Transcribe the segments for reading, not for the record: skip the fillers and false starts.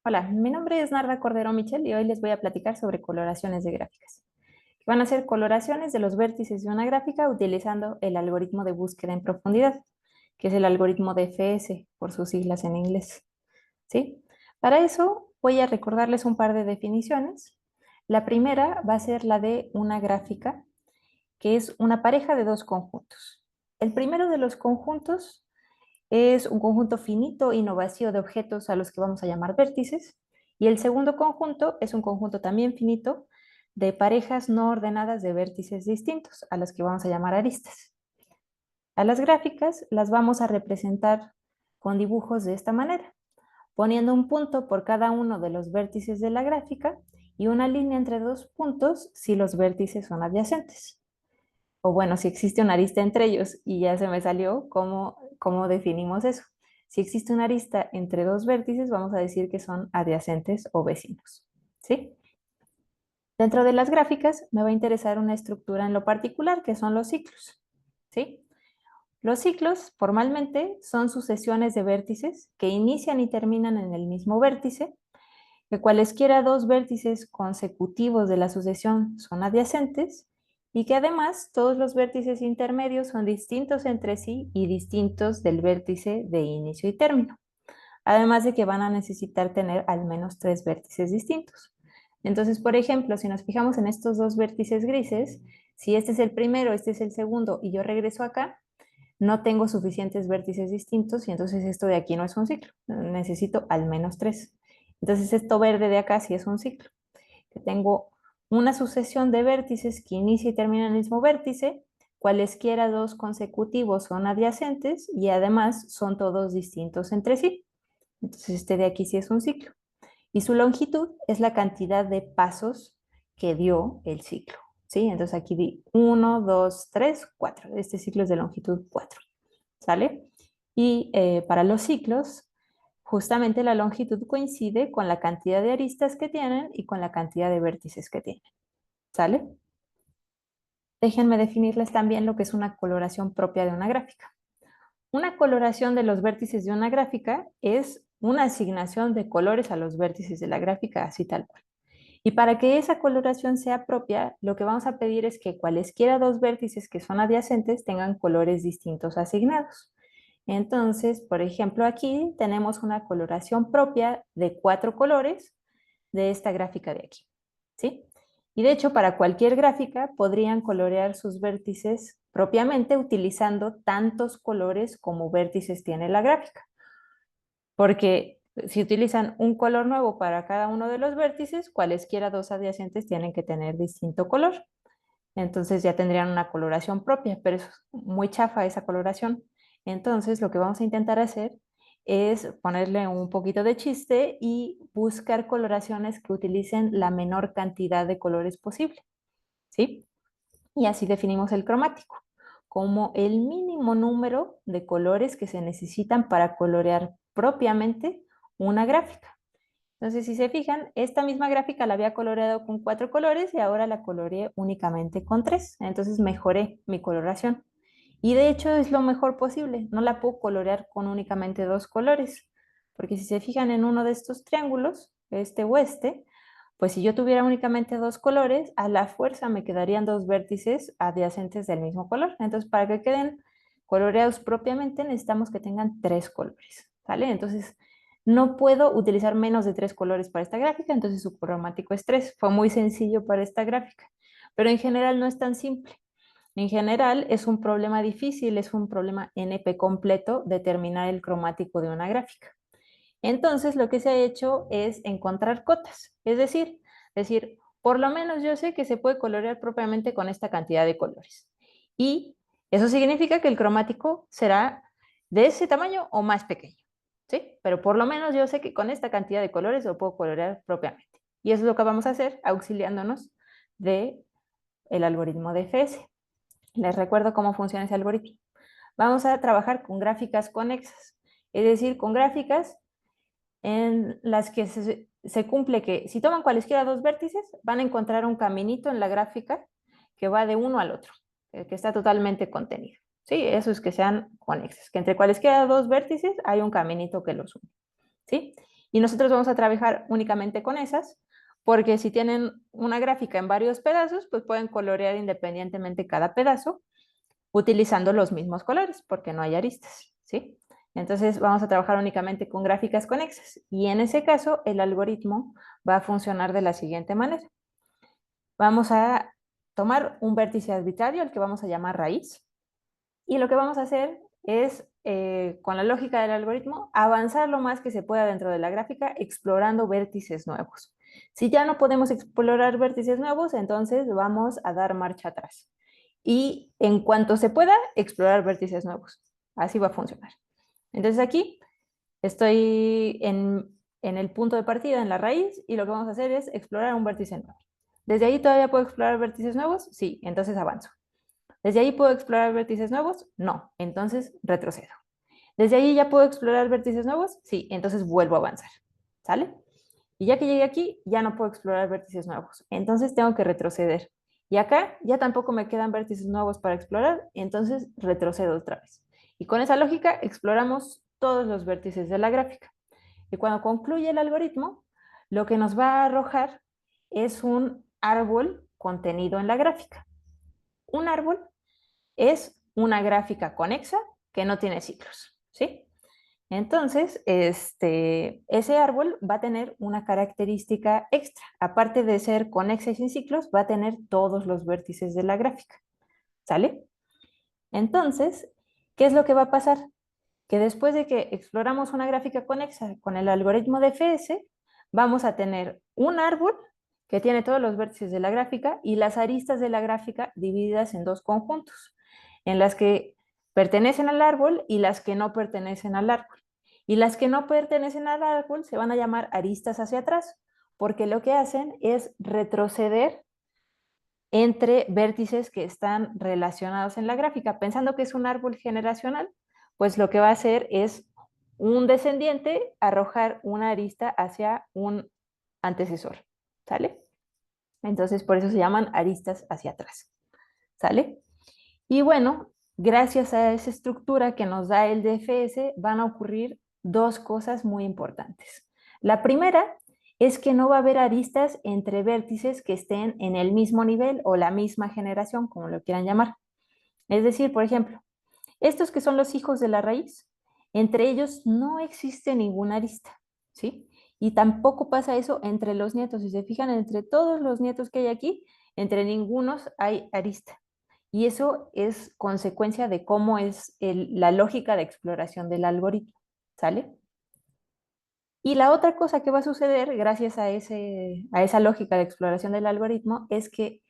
Hola, mi nombre es Narda Cordero Michel y hoy les voy a platicar sobre coloraciones de gráficas. Van a ser coloraciones de los vértices de una gráfica utilizando el algoritmo de búsqueda en profundidad, que es el algoritmo de FS, por sus siglas en inglés. ¿Sí? Para eso voy a recordarles un par de definiciones. La primera va a ser la de una gráfica, que es una pareja de dos conjuntos. El primero de los conjuntos es un conjunto finito y no vacío de objetos a los que vamos a llamar vértices. Y el segundo conjunto es un conjunto también finito de parejas no ordenadas de vértices distintos, a las que vamos a llamar aristas. A las gráficas las vamos a representar con dibujos de esta manera, poniendo un punto por cada uno de los vértices de la gráfica y una línea entre dos puntos si los vértices son adyacentes. O bueno, si existe una arista entre ellos y ya se me salió cómo definimos eso. Si existe una arista entre dos vértices, vamos a decir que son adyacentes o vecinos. ¿Sí? Dentro de las gráficas me va a interesar una estructura en lo particular, que son los ciclos. ¿Sí? Los ciclos formalmente son sucesiones de vértices que inician y terminan en el mismo vértice, que cualesquiera dos vértices consecutivos de la sucesión son adyacentes y que además todos los vértices intermedios son distintos entre sí y distintos del vértice de inicio y término. Además de que van a necesitar tener al menos tres vértices distintos. Entonces, por ejemplo, si nos fijamos en estos dos vértices grises, si este es el primero, este es el segundo y yo regreso acá, no tengo suficientes vértices distintos y entonces esto de aquí no es un ciclo. Necesito al menos tres. Entonces esto verde de acá sí es un ciclo. Que tengo una sucesión de vértices que inicia y termina en el mismo vértice, cualesquiera dos consecutivos son adyacentes y además son todos distintos entre sí. Entonces este de aquí sí es un ciclo. Y su longitud es la cantidad de pasos que dio el ciclo. ¿Sí? Entonces aquí di 1, 2, 3, 4. Este ciclo es de longitud 4. ¿Sale? Y para los ciclos, justamente la longitud coincide con la cantidad de aristas que tienen y con la cantidad de vértices que tienen. ¿Sale? Déjenme definirles también lo que es una coloración propia de una gráfica. Una coloración de los vértices de una gráfica es una asignación de colores a los vértices de la gráfica, así tal cual. Y para que esa coloración sea propia, lo que vamos a pedir es que cualesquiera dos vértices que son adyacentes tengan colores distintos asignados. Entonces, por ejemplo, aquí tenemos una coloración propia de 4 colores de esta gráfica de aquí, ¿sí? Y de hecho, para cualquier gráfica podrían colorear sus vértices propiamente utilizando tantos colores como vértices tiene la gráfica. Porque si utilizan un color nuevo para cada uno de los vértices, cualesquiera dos adyacentes tienen que tener distinto color. Entonces ya tendrían una coloración propia, pero es muy chafa esa coloración. Entonces lo que vamos a intentar hacer es ponerle un poquito de chiste y buscar coloraciones que utilicen la menor cantidad de colores posible, ¿sí? Y así definimos el cromático, como el mínimo número de colores que se necesitan para colorear propiamente una gráfica. Entonces, si se fijan, esta misma gráfica la había coloreado con 4 colores y ahora la coloreé únicamente con 3. Entonces mejoré mi coloración. Y de hecho es lo mejor posible. No la puedo colorear con únicamente 2 colores. Porque si se fijan en uno de estos triángulos, este o este, pues si yo tuviera únicamente 2 colores, a la fuerza me quedarían 2 vértices adyacentes del mismo color. Entonces, para que queden coloreados propiamente, necesitamos que tengan 3 colores. ¿Vale? Entonces, no puedo utilizar menos de 3 colores para esta gráfica, entonces su cromático es 3. Fue muy sencillo para esta gráfica, pero en general no es tan simple. En general es un problema difícil, es un problema NP completo determinar el cromático de una gráfica. Entonces lo que se ha hecho es encontrar cotas, es decir, por lo menos yo sé que se puede colorear propiamente con esta cantidad de colores. Y eso significa que el cromático será de ese tamaño o más pequeño. ¿Sí? Pero por lo menos yo sé que con esta cantidad de colores lo puedo colorear propiamente. Y eso es lo que vamos a hacer auxiliándonos del algoritmo de FS. Les recuerdo cómo funciona ese algoritmo. Vamos a trabajar con gráficas conexas, es decir, con gráficas en las que se cumple que si toman cualesquiera dos vértices, van a encontrar un caminito en la gráfica que va de uno al otro, que está totalmente contenido. ¿Sí? Eso es que sean conexas, que entre cualesquiera dos vértices hay un caminito que los une. ¿Sí? Y nosotros vamos a trabajar únicamente con esas, porque si tienen una gráfica en varios pedazos, pues pueden colorear independientemente cada pedazo utilizando los mismos colores, porque no hay aristas, ¿sí? Entonces vamos a trabajar únicamente con gráficas conexas y en ese caso el algoritmo va a funcionar de la siguiente manera. Vamos a tomar un vértice arbitrario, el que vamos a llamar raíz, y lo que vamos a hacer es, con la lógica del algoritmo, avanzar lo más que se pueda dentro de la gráfica explorando vértices nuevos. Si ya no podemos explorar vértices nuevos, entonces vamos a dar marcha atrás. Y en cuanto se pueda, explorar vértices nuevos. Así va a funcionar. Entonces aquí estoy en el punto de partida, en la raíz, y lo que vamos a hacer es explorar un vértice nuevo. ¿Desde ahí todavía puedo explorar vértices nuevos? Sí, entonces avanzo. ¿Desde ahí puedo explorar vértices nuevos? No, entonces retrocedo. ¿Desde ahí ya puedo explorar vértices nuevos? Sí, entonces vuelvo a avanzar. ¿Sale? Y ya que llegué aquí, ya no puedo explorar vértices nuevos. Entonces tengo que retroceder. Y acá ya tampoco me quedan vértices nuevos para explorar, entonces retrocedo otra vez. Y con esa lógica exploramos todos los vértices de la gráfica. Y cuando concluye el algoritmo, lo que nos va a arrojar es un árbol contenido en la gráfica. Un árbol es una gráfica conexa que no tiene ciclos, ¿sí? Entonces, ese árbol va a tener una característica extra. Aparte de ser conexa y sin ciclos, va a tener todos los vértices de la gráfica, ¿sale? Entonces, ¿qué es lo que va a pasar? Que después de que exploramos una gráfica conexa con el algoritmo de FS, vamos a tener un árbol que tiene todos los vértices de la gráfica y las aristas de la gráfica divididas en dos conjuntos, en las que pertenecen al árbol y las que no pertenecen al árbol. Y las que no pertenecen al árbol se van a llamar aristas hacia atrás, porque lo que hacen es retroceder entre vértices que están relacionados en la gráfica. Pensando que es un árbol generacional, pues lo que va a hacer es un descendiente arrojar una arista hacia un antecesor, ¿sale? Entonces, por eso se llaman aristas hacia atrás, ¿sale? Y bueno, gracias a esa estructura que nos da el DFS, van a ocurrir dos cosas muy importantes. La primera es que no va a haber aristas entre vértices que estén en el mismo nivel o la misma generación, como lo quieran llamar. Es decir, por ejemplo, estos que son los hijos de la raíz, entre ellos no existe ninguna arista, ¿sí? Y tampoco pasa eso entre los nietos. Si se fijan, entre todos los nietos que hay aquí, entre ningunos hay arista. Y eso es consecuencia de cómo es la lógica de exploración del algoritmo, ¿sale? Y la otra cosa que va a suceder gracias a esa lógica de exploración del algoritmo es que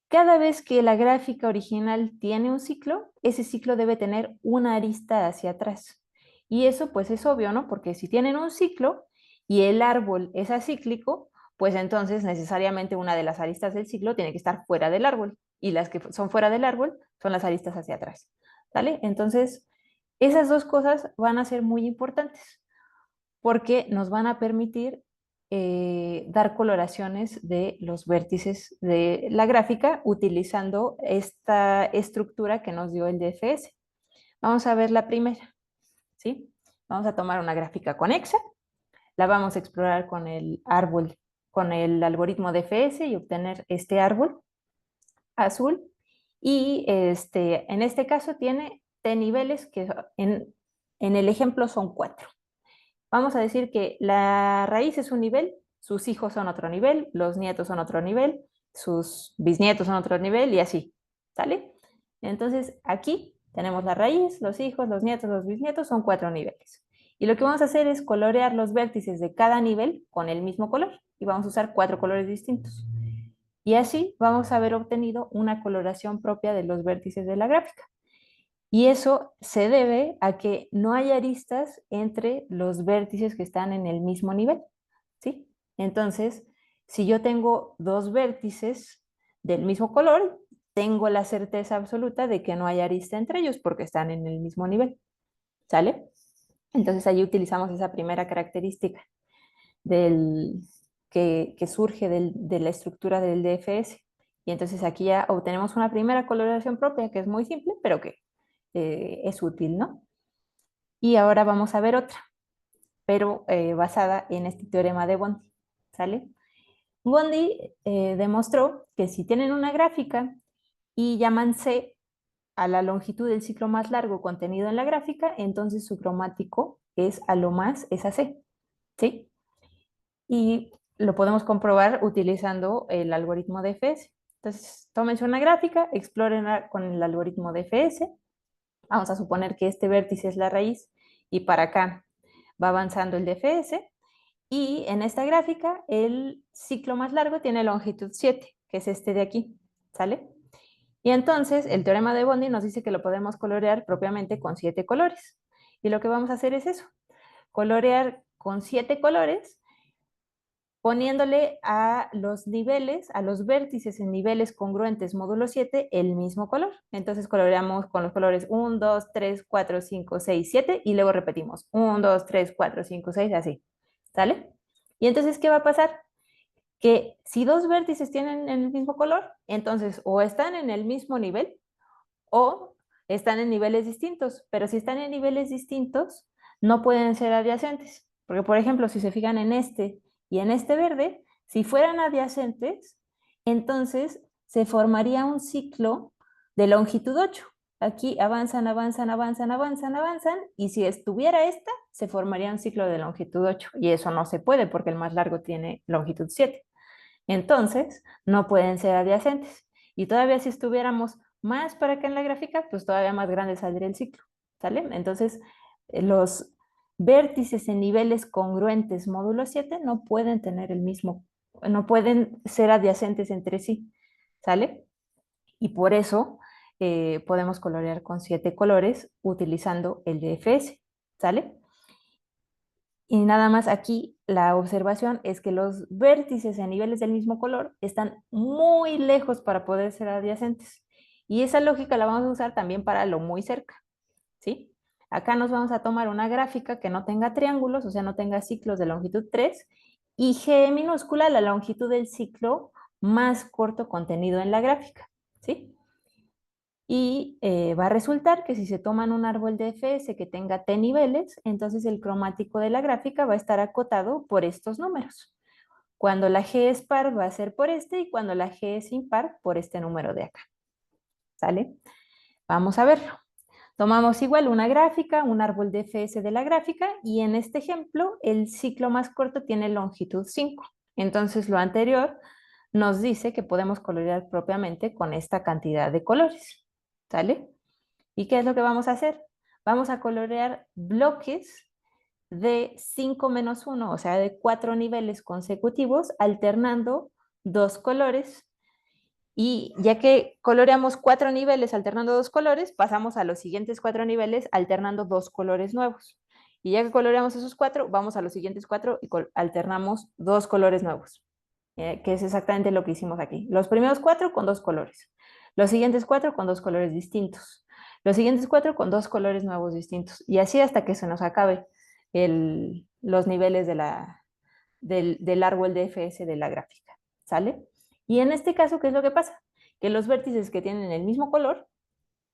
cada vez que la gráfica original tiene un ciclo, ese ciclo debe tener una arista hacia atrás. Y eso pues es obvio, ¿no? Porque si tienen un ciclo y el árbol es acíclico, pues entonces necesariamente una de las aristas del ciclo tiene que estar fuera del árbol. Y las que son fuera del árbol son las aristas hacia atrás. ¿Vale? Entonces, esas dos cosas van a ser muy importantes porque nos van a permitir dar coloraciones de los vértices de la gráfica utilizando esta estructura que nos dio el DFS. Vamos a ver la primera, ¿sí? Vamos a tomar una gráfica conexa, la vamos a explorar con el árbol, con el algoritmo DFS y obtener este árbol azul. Y en este caso tiene T niveles que en el ejemplo son 4. Vamos a decir que la raíz es un nivel, sus hijos son otro nivel, los nietos son otro nivel, sus bisnietos son otro nivel y así, ¿sale? Entonces aquí tenemos la raíz, los hijos, los nietos, los bisnietos, son 4 niveles. Y lo que vamos a hacer es colorear los vértices de cada nivel con el mismo color y vamos a usar 4 colores distintos. Y así vamos a haber obtenido una coloración propia de los vértices de la gráfica. Y eso se debe a que no hay aristas entre los vértices que están en el mismo nivel, ¿sí? Entonces, si yo tengo dos vértices del mismo color, tengo la certeza absoluta de que no hay arista entre ellos porque están en el mismo nivel, ¿sale? Entonces ahí utilizamos esa primera característica del, que surge de la estructura del DFS. Y entonces aquí ya obtenemos una primera coloración propia que es muy simple, pero que es útil, ¿no? Y ahora vamos a ver otra. pero basada en este teorema de Bondi, ¿sale? Bondi demostró que si tienen una gráfica y llaman C a la longitud del ciclo más largo contenido en la gráfica, entonces su cromático es a lo más esa C, ¿sí? Y lo podemos comprobar utilizando el algoritmo de FS. Entonces, tómense una gráfica, exploren con el algoritmo de FS. Vamos a suponer que este vértice es la raíz y para acá va avanzando el de FS. Y en esta gráfica, el ciclo más largo tiene longitud 7, que es este de aquí, ¿sale? Y entonces, el teorema de Bondi nos dice que lo podemos colorear propiamente con 7 colores. Y lo que vamos a hacer es eso, colorear con 7 colores, poniéndole a los niveles, a los vértices en niveles congruentes módulo 7, el mismo color. Entonces coloreamos con los colores 1, 2, 3, 4, 5, 6, 7 y luego repetimos 1, 2, 3, 4, 5, 6, así. ¿Sale? Y entonces, ¿qué va a pasar? Que si dos vértices tienen el mismo color, entonces o están en el mismo nivel o están en niveles distintos, pero si están en niveles distintos, no pueden ser adyacentes. Porque, por ejemplo, si se fijan en este y en este verde, si fueran adyacentes, entonces se formaría un ciclo de longitud 8. Aquí avanzan, avanzan, avanzan, avanzan, avanzan, y si estuviera esta, se formaría un ciclo de longitud 8. Y eso no se puede porque el más largo tiene longitud 7. Entonces, no pueden ser adyacentes. Y todavía si estuviéramos más para acá en la gráfica, pues todavía más grande saldría el ciclo, ¿sale? Entonces, los vértices en niveles congruentes módulo 7 no pueden tener el mismo, no pueden ser adyacentes entre sí, ¿sale? Y por eso podemos colorear con 7 colores utilizando el DFS, ¿sale? Y nada más aquí la observación es que los vértices a niveles del mismo color están muy lejos para poder ser adyacentes. Y esa lógica la vamos a usar también para lo muy cerca, ¿sí? Acá nos vamos a tomar una gráfica que no tenga triángulos, o sea, no tenga ciclos de longitud 3, y G minúscula la longitud del ciclo más corto contenido en la gráfica, ¿sí? Y va a resultar que si se toman un árbol de FS que tenga T niveles, entonces el cromático de la gráfica va a estar acotado por estos números. Cuando la G es par va a ser por este y cuando la G es impar por este número de acá. ¿Sale? Vamos a verlo. Tomamos igual una gráfica, un árbol de FS de la gráfica y en este ejemplo el ciclo más corto tiene longitud 5. Entonces lo anterior nos dice que podemos colorear propiamente con esta cantidad de colores. ¿Sale? ¿Y qué es lo que vamos a hacer? Vamos a colorear bloques de 5 menos 1, o sea, de 4 niveles consecutivos, alternando dos colores. Y ya que coloreamos 4 niveles alternando dos colores, pasamos a los siguientes 4 niveles alternando dos colores nuevos. Y ya que coloreamos esos 4, vamos a los siguientes 4 y alternamos dos colores nuevos, que es exactamente lo que hicimos aquí. Los primeros 4 con dos colores, los siguientes 4 con dos colores distintos, los siguientes 4 con dos colores nuevos distintos, y así hasta que se nos acabe los niveles del árbol de FS de la gráfica, ¿sale? Y en este caso, ¿qué es lo que pasa? Que los vértices que tienen el mismo color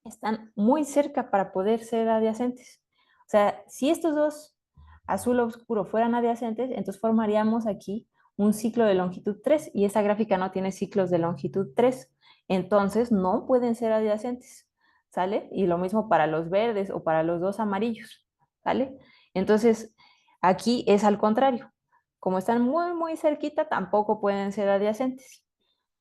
están muy cerca para poder ser adyacentes. O sea, si estos dos azul oscuro fueran adyacentes, entonces formaríamos aquí un ciclo de longitud 3 y esa gráfica no tiene ciclos de longitud 3, entonces no pueden ser adyacentes, ¿sale? Y lo mismo para los verdes o para los dos amarillos, ¿sale? Entonces, aquí es al contrario. Como están muy, muy cerquita, tampoco pueden ser adyacentes.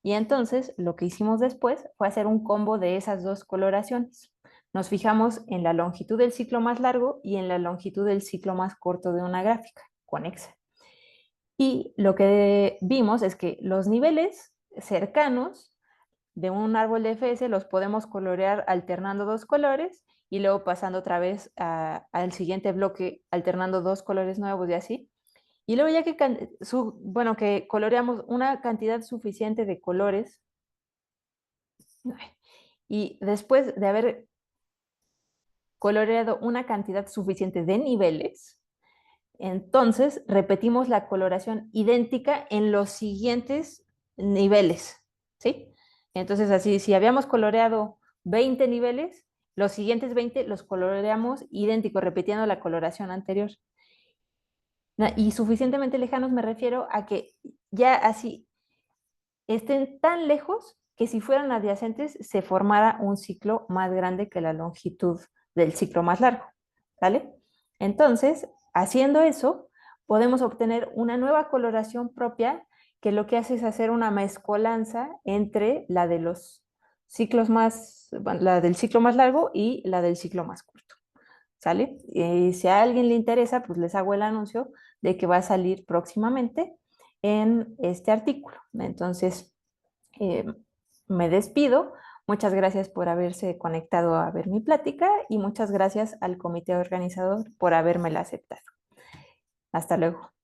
Y entonces lo que hicimos después fue hacer un combo de esas dos coloraciones. Nos fijamos en la longitud del ciclo más largo y en la longitud del ciclo más corto de una gráfica conexa. Y lo que vimos es que los niveles cercanos de un árbol de FS los podemos colorear alternando dos colores y luego pasando otra vez al siguiente bloque alternando dos colores nuevos y así. Y luego ya que, bueno, que coloreamos una cantidad suficiente de colores y después de haber coloreado una cantidad suficiente de niveles, entonces repetimos la coloración idéntica en los siguientes niveles, ¿sí? Entonces así, si habíamos coloreado 20 niveles, los siguientes 20 los coloreamos idénticos, repitiendo la coloración anterior. Y suficientemente lejanos me refiero a que ya así estén tan lejos que si fueran adyacentes se formara un ciclo más grande que la longitud del ciclo más largo, ¿vale? Entonces, haciendo eso, podemos obtener una nueva coloración propia que lo que hace es hacer una mezcolanza entre la de los ciclos más, bueno, la del ciclo más largo y la del ciclo más corto, ¿sale? Y si a alguien le interesa, pues les hago el anuncio de que va a salir próximamente en este artículo. Entonces, eh, me despido. Muchas gracias por haberse conectado a ver mi plática y muchas gracias al comité organizador por habérmela aceptado. Hasta luego.